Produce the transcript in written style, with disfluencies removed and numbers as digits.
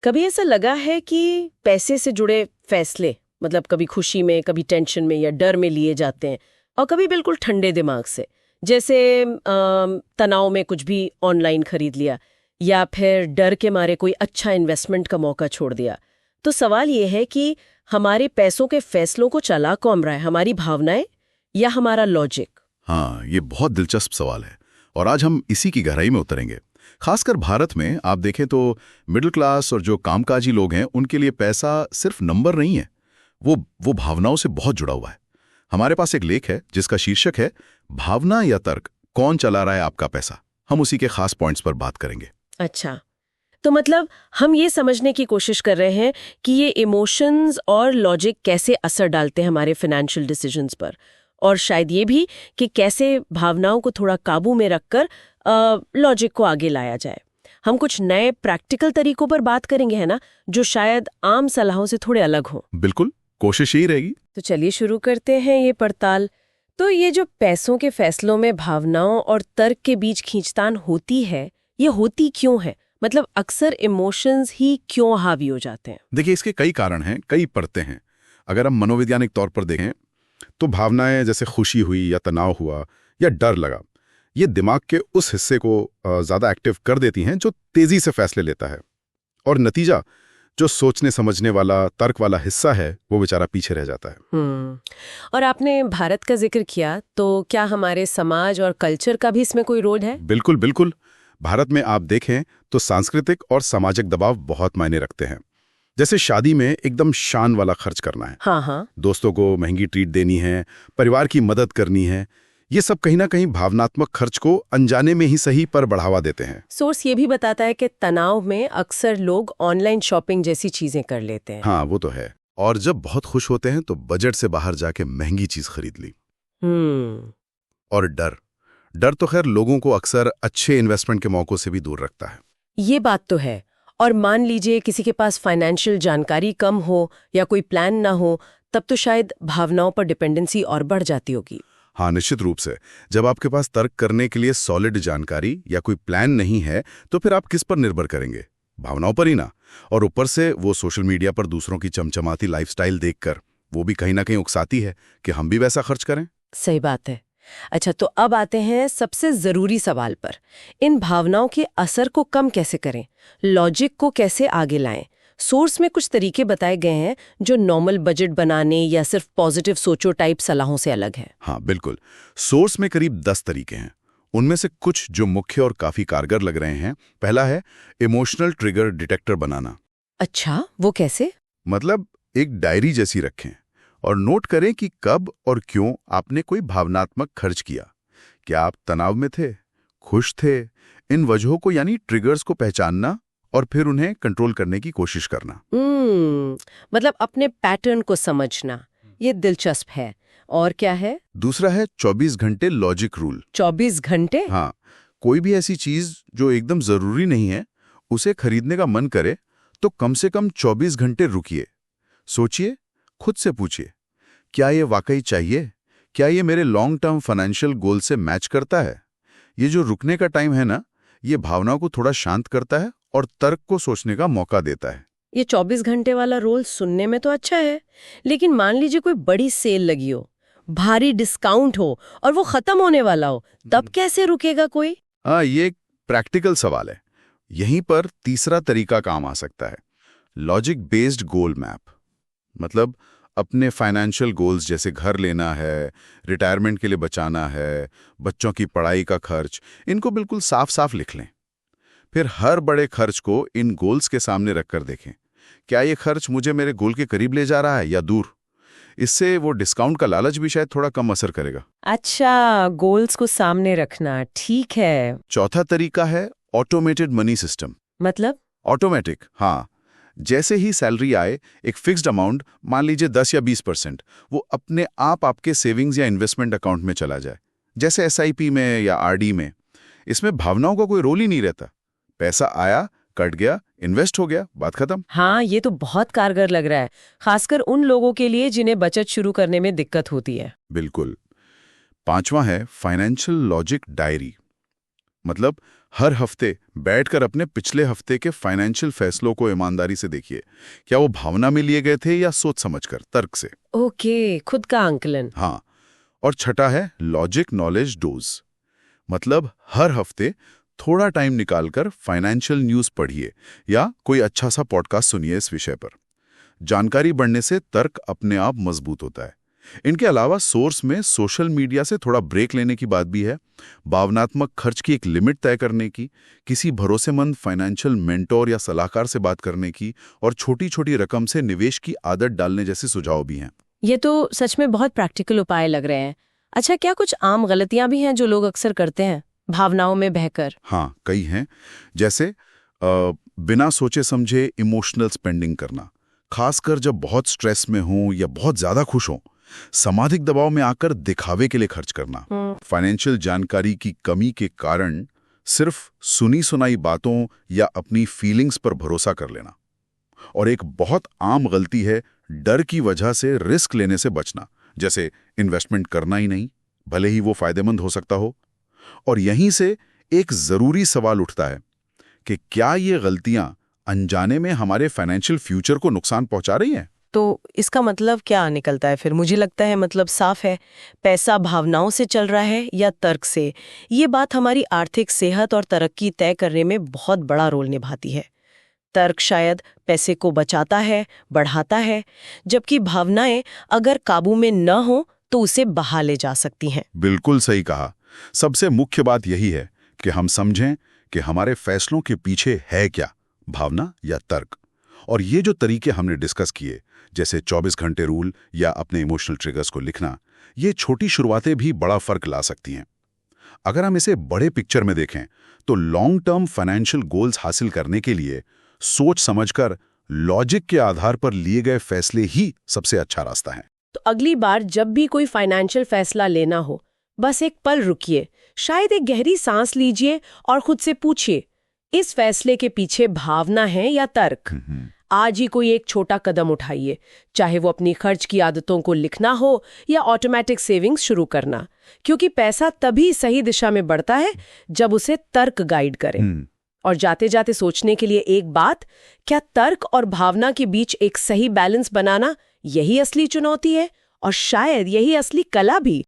कभी ऐसा लगा है कि पैसे से जुड़े फैसले मतलब कभी खुशी में, कभी टेंशन में या डर में लिए जाते हैं और कभी बिल्कुल ठंडे दिमाग से, जैसे तनाव में कुछ भी ऑनलाइन खरीद लिया या फिर डर के मारे कोई अच्छा इन्वेस्टमेंट का मौका छोड़ दिया। तो सवाल ये है कि हमारे पैसों के फैसलों को चला कौन रहा है, हमारी भावनाएं या हमारा लॉजिक? हाँ, ये बहुत दिलचस्प सवाल है और आज हम इसी की गहराई में उतरेंगे। खासकर भारत में आप देखें तो मिडिल क्लास और जो कामकाजी लोग हैं उनके लिए पैसा सिर्फ नंबर नहीं है, वो भावनाओं से बहुत जुड़ा हुआ है। हमारे पास एक लेख है जिसका शीर्षक है भावना या तर्क, कौन चला रहा है आपका पैसा। हम उसी के खास पॉइंट्स पर बात करेंगे। अच्छा, तो मतलब हम ये समझने की कोशिश कर रहे हैं कि ये इमोशंस और लॉजिक कैसे असर डालते हैं हमारे फाइनेंशियल डिसीजंस पर, और शायद ये भी कि कैसे भावनाओं को थोड़ा काबू में रखकर लॉजिक को आगे लाया जाए। हम कुछ नए प्रैक्टिकल तरीकों पर बात करेंगे, है ना, जो शायद आम सलाहों से थोड़े अलग हों। बिल्कुल, कोशिश यही रहेगी। तो चलिए शुरू करते हैं ये पड़ताल। तो ये जो पैसों के फैसलों में भावनाओं और तर्क के बीच खींचतान होती है, ये होती क्यों है? मतलब अक्सर इमोशंस ही क्यों हावी हो जाते हैं? देखिए, इसके कई कारण हैं, कई परतें हैं। अगर हम मनोवैज्ञानिक तौर पर देखें तो भावनाएं जैसे खुशी हुई या तनाव हुआ या डर लगा, ये दिमाग के उस हिस्से को ज़्यादा एक्टिव कर देती हैं जो तेज़ी से फैसले लेता है, और नतीजा जो सोचने समझने वाला तर्क वाला हिस्सा है वो बेचारा पीछे रह जाता है। और आपने भारत का जिक्र किया, तो क्या हमारे समाज और कल्चर का भी इसमें कोई रोल है? बिल्कुल बिल्कुल। भारत में आप देखें तो सांस्कृतिक और सामाजिक दबाव बहुत मायने रखते हैं। जैसे शादी में एकदम शान वाला खर्च करना है, हाँ, दोस्तों को महंगी ट्रीट देनी है, परिवार की मदद करनी है, ये सब कहीं ना कहीं भावनात्मक खर्च को अनजाने में ही सही पर बढ़ावा देते हैं। सोर्स ये भी बताता है कि तनाव में अक्सर लोग ऑनलाइन शॉपिंग जैसी चीजें कर लेते हैं। हाँ, वो तो है। और जब बहुत खुश होते हैं तो बजट से बाहर जाके महंगी चीज खरीद ली। और डर तो खैर लोगों को अक्सर अच्छे इन्वेस्टमेंट के मौकों से भी दूर रखता है। ये बात तो है। और मान लीजिए किसी के पास फाइनेंशियल जानकारी कम हो या कोई प्लान ना हो, तब तो शायद भावनाओं पर डिपेंडेंसी और बढ़ जाती होगी। हाँ, निश्चित रूप से। जब आपके पास तर्क करने के लिए सॉलिड जानकारी या कोई प्लान नहीं है तो फिर आप किस पर निर्भर करेंगे? भावनाओं पर ही ना। और ऊपर से वो सोशल मीडिया पर दूसरों की चमचमाती लाइफस्टाइल देखकर वो भी कहीं ना कहीं उकसाती है कि हम भी वैसा खर्च करें। सही बात है। अच्छा, तो अब आते हैं सबसे जरूरी सवाल पर। इन भावनाओं के असर को कम कैसे करें, लॉजिक को कैसे आगे लाएं? सोर्स में कुछ तरीके बताए गए हैं जो नॉर्मल बजट बनाने या सिर्फ पॉजिटिव सोचो टाइप सलाहों से अलग है। हाँ बिल्कुल, सोर्स में करीब 10 तरीके हैं। उनमें से कुछ जो मुख्य और काफी कारगर लग रहे हैं। पहला है इमोशनल ट्रिगर डिटेक्टर बनाना। अच्छा, वो कैसे? मतलब एक डायरी जैसी रखें और नोट करें कि कब और क्यों आपने कोई भावनात्मक खर्च किया। क्या आप तनाव में थे, खुश थे? इन वजहों को यानी ट्रिगर्स को पहचानना और फिर उन्हें कंट्रोल करने की कोशिश करना। मतलब अपने पैटर्न को समझना, ये दिलचस्प है। और क्या है? दूसरा है 24 घंटे लॉजिक रूल। 24 घंटे? हाँ, कोई भी ऐसी चीज जो एकदम जरूरी नहीं है, उसे खरीदने का मन करे तो कम से कम 24 घंटे रुकिए, सोचिए, खुद से पूछिए, क्या ये वाकई चाहिए? क्या ये मेरे लॉन्ग टर्म फाइनेंशियल गोल से मैच करता है? ये जो रुकने का टाइम है ना, ये भावनाओं को थोड़ा शांत करता है और तर्क को सोचने का मौका देता है। ये 24 घंटे वाला रोल सुनने में तो अच्छा है, लेकिन मान लीजिए कोई बड़ी सेल लगी हो, भारी डिस्काउंट हो और वो खत्म होने वाला हो, तब कैसे रुकेगा कोई? हाँ, ये एक प्रैक्टिकल सवाल है। यहीं पर तीसरा तरीका काम आ सकता है, लॉजिक बेस्ड गोल मैप। मतलब अपने फाइनेंशियल गोल्स जैसे घर लेना है, रिटायरमेंट के लिए बचाना है, बच्चों की पढ़ाई का खर्च, इनको बिल्कुल साफ साफ लिख लें। फिर हर बड़े खर्च को इन गोल्स के सामने रखकर देखें, क्या ये खर्च मुझे मेरे गोल के करीब ले जा रहा है या दूर? इससे वो डिस्काउंट का लालच भी शायद थोड़ा कम असर करेगा। अच्छा, गोल्स को सामने रखना, ठीक है। चौथा तरीका है ऑटोमेटेड मनी सिस्टम। मतलब? ऑटोमेटिक, हाँ। जैसे ही सैलरी आए, एक फिक्स्ड अमाउंट, मान लीजिए 10 या 20%, वो अपने आप आपके सेविंग्स या इन्वेस्टमेंट अकाउंट में चला जाए, जैसे SIP में या RD में। इसमें भावनाओं का कोई रोल ही नहीं रहता। पैसा आया, कट गया, इन्वेस्ट हो गया, बात खत्म। हाँ, ये तो बहुत कारगर लग रहा है, खासकर उन लोगों के लिए जिन्हें बचत शुरू करने में दिक्कत होती है। बिल्कुल। पांचवा है फाइनेंशियल लॉजिक डायरी। मतलब हर हफ्ते बैठकर अपने पिछले हफ्ते के फाइनेंशियल फैसलों को ईमानदारी से देखिए। क्या वो भावना में लिए गए थे या सोच समझकर, तर्क से? ओके, खुद का आंकलन। हाँ। और छठा है लॉजिक नॉलेज डोज। मतलब हर हफ्ते थोड़ा टाइम निकालकर फाइनेंशियल न्यूज़ पढ़िए या कोई अच्छा सा पॉडकास्ट सुनिए इस विषय पर। जानकारी बढ़ने से तर्क अपने आप मजबूत होता है। इनके अलावा सोर्स में सोशल मीडिया से थोड़ा ब्रेक लेने की बात भी है, भावनात्मक खर्च की एक लिमिट तय करने की, किसी भरोसेमंद फाइनेंशियल मेंटोर या सलाहकार से बात करने की और छोटी छोटी रकम से निवेश की आदत डालने जैसे सुझाव भी हैं। ये तो सच में बहुत प्रैक्टिकल उपाय लग रहे हैं। अच्छा, क्या कुछ आम गलतियां भी हैं जो लोग अक्सर करते हैं भावनाओं में बहकर? हाँ, कई हैं। जैसे बिना सोचे समझे इमोशनल स्पेंडिंग करना, खासकर जब बहुत स्ट्रेस में हो या बहुत ज्यादा खुश हो। सामाजिक दबाव में आकर दिखावे के लिए खर्च करना। फाइनेंशियल जानकारी की कमी के कारण सिर्फ सुनी सुनाई बातों या अपनी फीलिंग्स पर भरोसा कर लेना। और एक बहुत आम गलती है डर की वजह से रिस्क लेने से बचना, जैसे इन्वेस्टमेंट करना ही नहीं, भले ही वो फायदेमंद हो सकता हो। और यहीं से एक जरूरी सवाल उठता है कि क्या ये गलतियां अनजाने में हमारे फाइनेंशियल फ्यूचर को नुकसान पहुंचा रही हैं? तो इसका मतलब क्या निकलता है फिर? मुझे लगता है मतलब साफ है, पैसा भावनाओं से चल रहा है या तर्क से। ये बात हमारी आर्थिक सेहत और तरक्की तय करने में बहुत बड़ा रोल निभाती है। तर्क शायद पैसे को बचाता है, बढ़ाता है, जबकि भावनाएं अगर काबू में न हो तो उसे बहा ले जा सकती हैं। बिल्कुल सही कहा। सबसे मुख्य बात यही है कि हम समझें कि हमारे फैसलों के पीछे है क्या, भावना या तर्क। और ये जो तरीके हमने डिस्कस किए, जैसे 24 घंटे रूल या अपने इमोशनल ट्रिगर्स को लिखना, ये छोटी शुरुआतें भी बड़ा फर्क ला सकती हैं। अगर हम इसे बड़े पिक्चर में देखें तो लॉन्ग टर्म फाइनेंशियल गोल्स हासिल करने के लिए सोच समझकर लॉजिक के आधार पर लिए गए फैसले ही सबसे अच्छा रास्ता है। तो अगली बार जब भी कोई फाइनेंशियल फैसला लेना हो, बस एक पल रुकिए, शायद एक गहरी सांस लीजिए और खुद से पूछिए, इस फैसले के पीछे भावना है या तर्क? आज ही कोई एक छोटा कदम उठाइए, चाहे वो अपनी खर्च की आदतों को लिखना हो या ऑटोमेटिक सेविंग्स शुरू करना, क्योंकि पैसा तभी सही दिशा में बढ़ता है जब उसे तर्क गाइड करे। और जाते जाते सोचने के लिए एक बात, क्या तर्क और भावना के बीच एक सही बैलेंस बनाना यही असली चुनौती है और शायद यही असली कला भी।